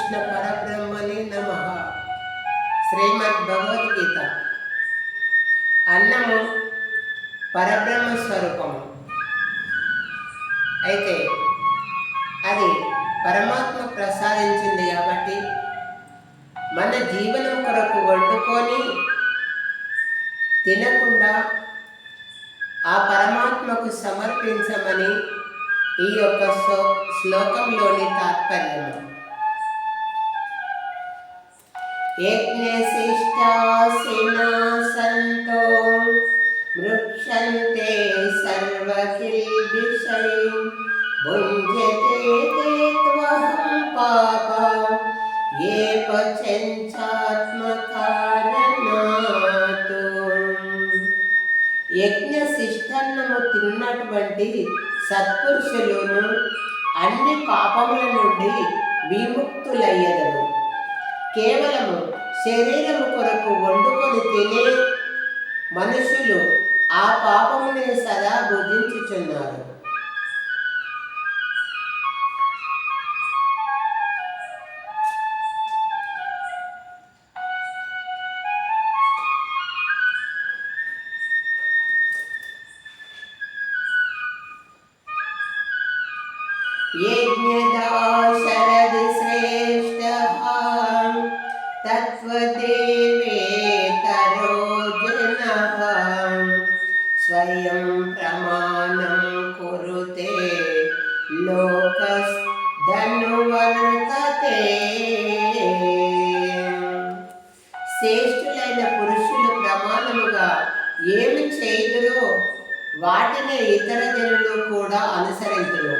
శ్రీకృష్ణ పరబ్రహ్మణే నమః. శ్రీమద్ భగవద్గీత. అన్నము పరబ్రహ్మ స్వరూపము. అయితే అది పరమాత్మ ప్రసాదించింది కాబట్టి మన జీవనం కొరకు వండుకొని తినకుండా ఆ పరమాత్మకు సమర్పించమని ఈ యొక్క శ్లోకంలోని తాత్పర్యము. యజ్ఞశిష్టాసినా సంతో మృక్షంతే సర్వకిల్బిషై భుంజతే తే త్వహం పాప ఏ పచంచాత్మకారణాతు. యజ్ఞ శిష్టన్నము తిన్నటువంటి సత్పురుషులను అన్ని పాపముల నుండి విముక్తులయ్యదరు. కేవలము శరీరము కొరకు వండుకొని తినే మనుషులు ఆ పాపమునే సదా భుజించుచున్నారు. యజ్ఞదాశరథి శ్రేష్ఠః తత్వదేవేతరో జనః స్వయం ప్రమాణం కురుతే లోకస్తనువర్తతే. శ్రేష్ఠులైన పురుషులు ప్రమాణముగా ఏమి చేయుదురో వాటిని ఇతర జనులు కూడా అనుసరించును.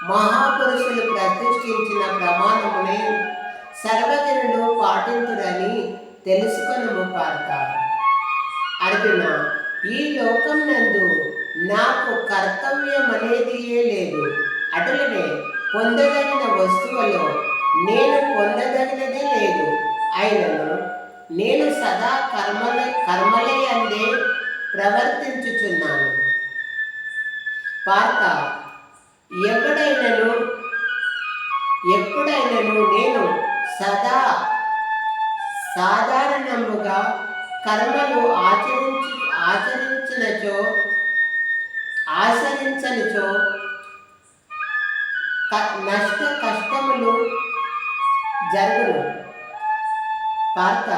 మహాపురుషులు ప్రతిష్ఠించిన ప్రమాణమునే సర్వజనులు పాటింతురని తెలుసుకొనుము పార్త. అర్జున, ఈ లోకం నందు నాకు కర్తవ్యం అనేదియే లేదు. అటులనే పొందదగిన వస్తువులో నేను పొందదగినదే లేదు. అయినను నేను సదా కర్మలే అందే ప్రవర్తించుచున్నాను. పార్త, ఎప్పుడైనను నేను సదా సాధారణముగా కర్మలు ఆచరించనిచో నష్ట కష్టములు జరుగును. పార్త,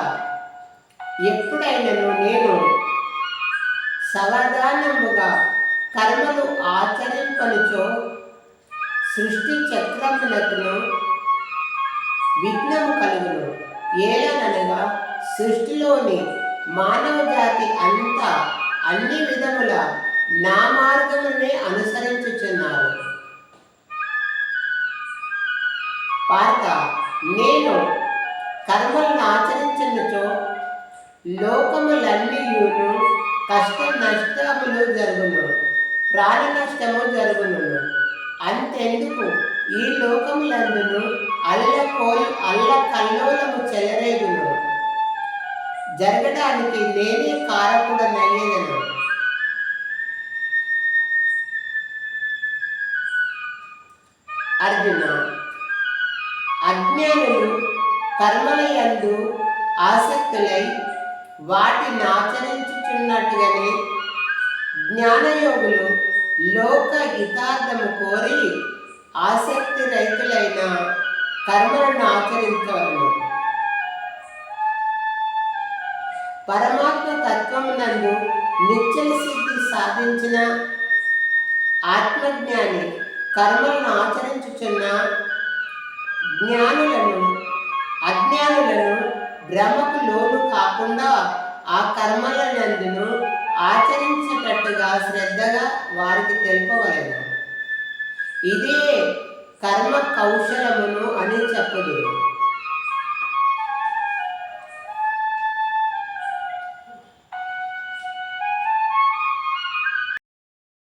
ఎప్పుడైనను నేను సావధానముగా కర్మలు ఆచరింపనిచో సృష్టి చక్రమునకును విఘ్నము కలుగును. ఏలనగా సృష్టిలోని మానవ జాతి అంతా అన్ని విధముల నా మార్గమునే అనుసరించుచున్నారు. పార్త, నేను కర్మలను ఆచరించినచో లోకములన్నీయును కష్ట నష్టములు జరుగును, ప్రాణ నష్టము జరుగును. అంతెందుకు ఈ లోకములందును అల్ల కల్లోలము చెలరేగును. జరగడానికి నేనే కారకుడనయ్యేదను. అర్జున, అజ్ఞానులు కర్మలయందు ఆసక్తులై వాటిని ఆచరించుచున్నట్టుగానే జ్ఞానయోగులు లోక హితార్థము కోరి ఆసక్తి రహితులైన కర్మలను ఆచరించవలను. పరమాత్మ తత్వమునందు నిశ్చల సిద్ధి సాధించిన ఆత్మజ్ఞాని కర్మలను ఆచరించుచున్న అజ్ఞానులను భ్రమకు లోను కాకుండా ఆ కర్మలనందును ఆచరించేటట్టుగా శ్రద్ధగా వారికి తెలుపవలెను. ఇదే కర్మ కౌశలమును అని చెప్పుదురు.